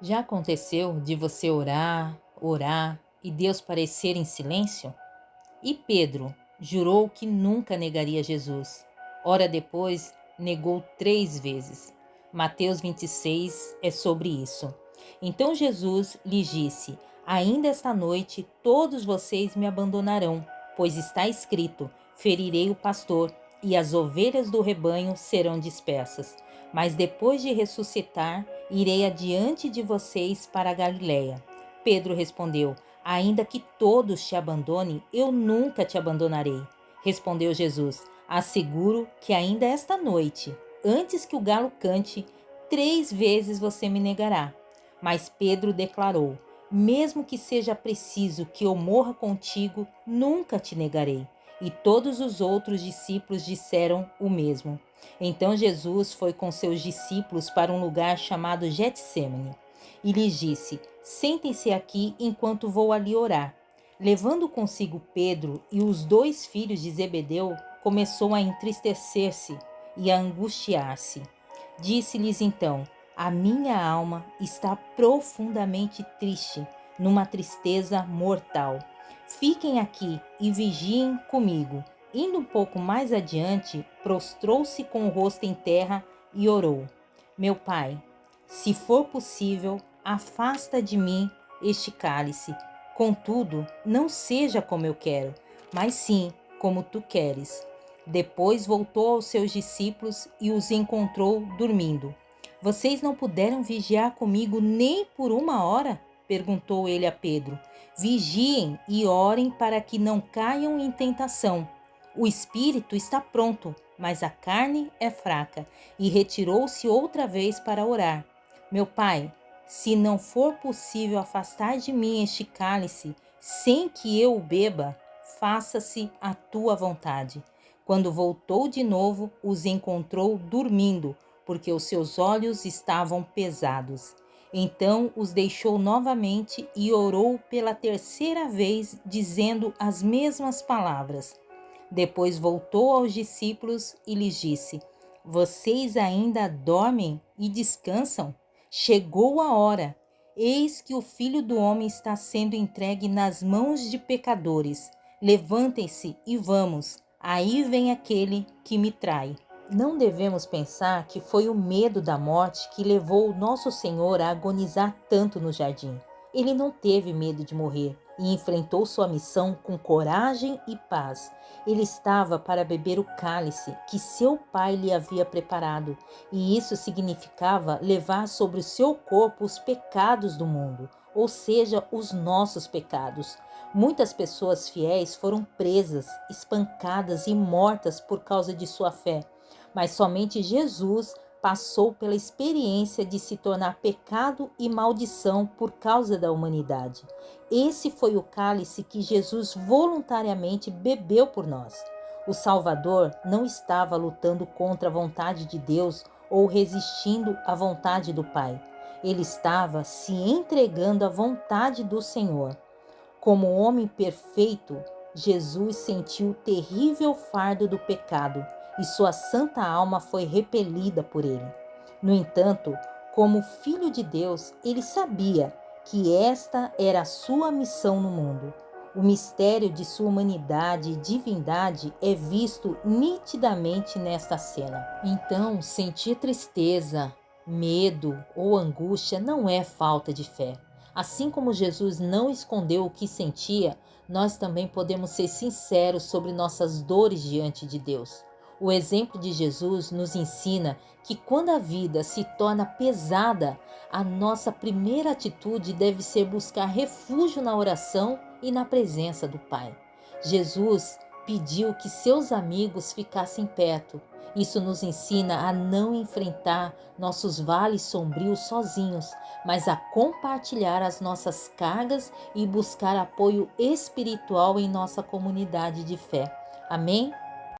Já aconteceu de você orar, orar e Deus parecer em silêncio? E Pedro jurou que nunca negaria Jesus. Ora depois, negou 3 vezes. Mateus 26 é sobre isso. Então Jesus lhes disse: Ainda esta noite todos vocês me abandonarão, pois está escrito: Ferirei o pastor, e as ovelhas do rebanho serão dispersas. Mas depois de ressuscitar, irei adiante de vocês para a Galiléia. Pedro respondeu: Ainda que todos te abandonem, eu nunca te abandonarei. Respondeu Jesus: Asseguro que ainda esta noite, antes que o galo cante, 3 vezes você me negará. Mas Pedro declarou: Mesmo que seja preciso que eu morra contigo, nunca te negarei. E todos os outros discípulos disseram o mesmo. Então Jesus foi com seus discípulos para um lugar chamado Getsêmani e lhes disse: Sentem-se aqui enquanto vou ali orar. Levando consigo Pedro e os 2 filhos de Zebedeu, começou a entristecer-se e a angustiar-se. Disse-lhes então: A minha alma está profundamente triste, numa tristeza mortal. Fiquem aqui e vigiem comigo. Indo um pouco mais adiante, prostrou-se com o rosto em terra e orou: Meu pai, se for possível, afasta de mim este cálice. Contudo, não seja como eu quero, mas sim como tu queres. Depois voltou aos seus discípulos e os encontrou dormindo. Vocês não puderam vigiar comigo nem por 1 hora? Perguntou ele a Pedro. Vigiem e orem para que não caiam em tentação. O espírito está pronto, mas a carne é fraca. E retirou-se outra vez para orar. Meu pai, se não for possível afastar de mim este cálice, sem que eu o beba, faça-se a tua vontade. Quando voltou de novo, os encontrou dormindo, porque os seus olhos estavam pesados. Então os deixou novamente e orou pela terceira vez, dizendo as mesmas palavras. Depois voltou aos discípulos e lhes disse: Vocês ainda dormem e descansam? Chegou a hora. Eis que o Filho do Homem está sendo entregue nas mãos de pecadores. Levantem-se e vamos. Aí vem aquele que me trai. Não devemos pensar que foi o medo da morte que levou o nosso Senhor a agonizar tanto no jardim. Ele não teve medo de morrer e enfrentou sua missão com coragem e paz. Ele estava para beber o cálice que seu pai lhe havia preparado, e isso significava levar sobre o seu corpo os pecados do mundo, ou seja, os nossos pecados. Muitas pessoas fiéis foram presas, espancadas e mortas por causa de sua fé, mas somente Jesus passou pela experiência de se tornar pecado e maldição por causa da humanidade. Esse foi o cálice que Jesus voluntariamente bebeu por nós. O Salvador não estava lutando contra a vontade de Deus ou resistindo à vontade do Pai. Ele estava se entregando à vontade do Senhor. Como homem perfeito, Jesus sentiu o terrível fardo do pecado e sua santa alma foi repelida por ele. No entanto, como filho de Deus, ele sabia que esta era a sua missão no mundo. O mistério de sua humanidade e divindade é visto nitidamente nesta cena. Então, sentir tristeza, medo ou angústia não é falta de fé. Assim como Jesus não escondeu o que sentia, nós também podemos ser sinceros sobre nossas dores diante de Deus. O exemplo de Jesus nos ensina que quando a vida se torna pesada, a nossa primeira atitude deve ser buscar refúgio na oração e na presença do Pai. Jesus pediu que seus amigos ficassem perto. Isso nos ensina a não enfrentar nossos vales sombrios sozinhos, mas a compartilhar as nossas cargas e buscar apoio espiritual em nossa comunidade de fé. Amém?